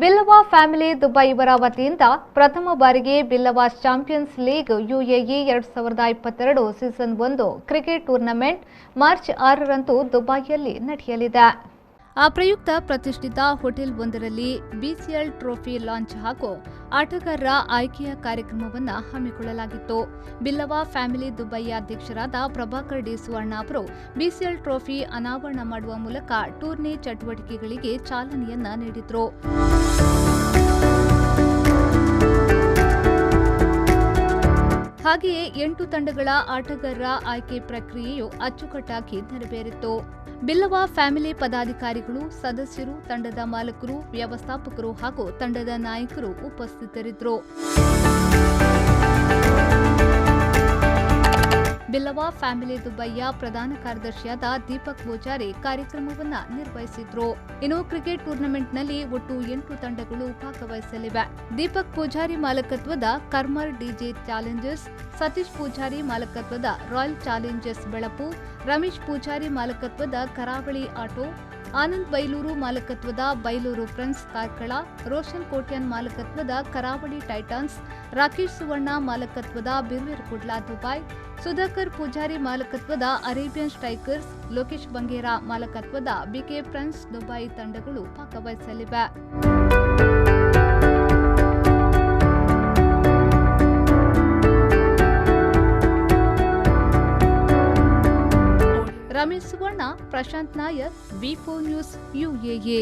Billava family Dubai ಇವರ ವತಿಯಿಂದ ಪ್ರಥಮ ಬಾರಿಗೆ Billava champions league UAE 2022 season 1 cricket tournament March 6 ರಂದು ದುಬೈಯಲ್ಲಿ ನಡೆಯಲಿದೆ. ಆ ಪ್ರಯುಕ್ತ ಪ್ರತಿಷ್ಠಿತ ಹೋಟೆಲ್ ಒಂದರಲ್ಲಿ ಬಿಸಿಎಲ್ ಟ್ರೋಫಿ ಲಾಂಚ್ ಹಾಗೂ ಆಟಗಾರರ ಆಯ್ಕೆಯ ಕಾರ್ಯಕ್ರಮವನ್ನು ಹಮ್ಮಿಕೊಳ್ಳಲಾಗಿತ್ತು. ಬಿಲ್ಲವ ಫ್ಯಾಮಿಲಿ ದುಬೈಯ ಅಧ್ಯಕ್ಷರಾದ ಪ್ರಭಾಕರ್ ಡಿ ಸುವರ್ಣ ಅವರು ಬಿಸಿಎಲ್ ಟ್ರೋಫಿ ಅನಾವರಣ ಮಾಡುವ ಮೂಲಕ ಟೂರ್ನಿ ಚಟುವಟಿಕೆಗಳಿಗೆ ಚಾಲನೆಯನ್ನ ನೀಡಿದರು. ಹಾಗೆಯೇ 8 ತಂಡಗಳ ಆಟಗಾರರ ಆಯ್ಕೆ ಪ್ರಕ್ರಿಯೆಯು ಅಚ್ಚುಕಟ್ಟಾಗಿ ನೆರವೇರಿತು. ಬಿಲ್ಲವ ಫ್ಯಾಮಿಲಿ ಪದಾಧಿಕಾರಿಗಳು, ಸದಸ್ಯರು, ತಂಡದ ಮಾಲಕರು, ವ್ಯವಸ್ಥಾಪಕರು ಹಾಗೂ ತಂಡದ ನಾಯಕರು ಉಪಸ್ಥಿತರಿದ್ದರು. ಬಿಲ್ಲವ ಫ್ಯಾಮಿಲಿ ದುಬೈಯ ಪ್ರಧಾನ ಕಾರ್ಯದರ್ಶಿಯಾದ ದೀಪಕ್ ಪೂಜಾರಿ ಕಾರ್ಯಕ್ರಮವನ್ನು ನಿರ್ವಹಿಸಿದ್ರು. ಇನ್ನು ಕ್ರಿಕೆಟ್ ಟೂರ್ನಮೆಂಟ್ನಲ್ಲಿ ಒಟ್ಟು 8 ತಂಡಗಳು ಭಾಗವಹಿಸಲಿವೆ. ದೀಪಕ್ ಪೂಜಾರಿ ಮಾಲಕತ್ವದ ಕರ್ಮರ್ ಡಿಜೆ ಚಾಲೆಂಜರ್ಸ್, ಸತೀಶ್ ಪೂಜಾರಿ ಮಾಲಕತ್ವದ ರಾಯಲ್ ಚಾಲೆಂಜರ್ಸ್ ಬೆಳಪು, ರಮೇಶ್ ಪೂಜಾರಿ ಮಾಲಕತ್ವದ ಕರಾವಳಿ ಆಟೋ, ಆನಂದ್ ಬೈಲೂರು ಮಾಲಕತ್ವದ ಬೈಲೂರು ಫ್ರೆಂಡ್ಸ್ ಕಾರ್ಕಳ, ರೋಷನ್ ಕೋಟ್ಯಾನ್ ಮಾಲಕತ್ವದ ಕರಾವಳಿ ಟೈಟನ್ಸ್, ರಾಕೇಶ್ ಸುವರ್ಣ ಮಾಲಕತ್ವದ ಬಿರ್ವೇರ್ ಕುಡ್ಲಾ ದುಬೈ, ಸುಧಾಕರ್ ಪೂಜಾರಿ ಮಾಲಕತ್ವದ ಅರೇಬಿಯನ್ ಸ್ಟ್ರೈಕರ್ಸ್, ಲೋಕೇಶ್ ಬಂಗೇರಾ ಮಾಲಕತ್ವದ ಬಿಕೆ ಫ್ರೆಂಡ್ಸ್ ದುಬೈ ತಂಡಗಳು ಭಾಗವಹಿಸಲಿವೆ. ರಮೇಶ್ ಸುವರ್ಣ, ಪ್ರಶಾಂತ್ ನಾಯರ್, ವಿ4 ನ್ಯೂಸ್, ಯುಎಇ.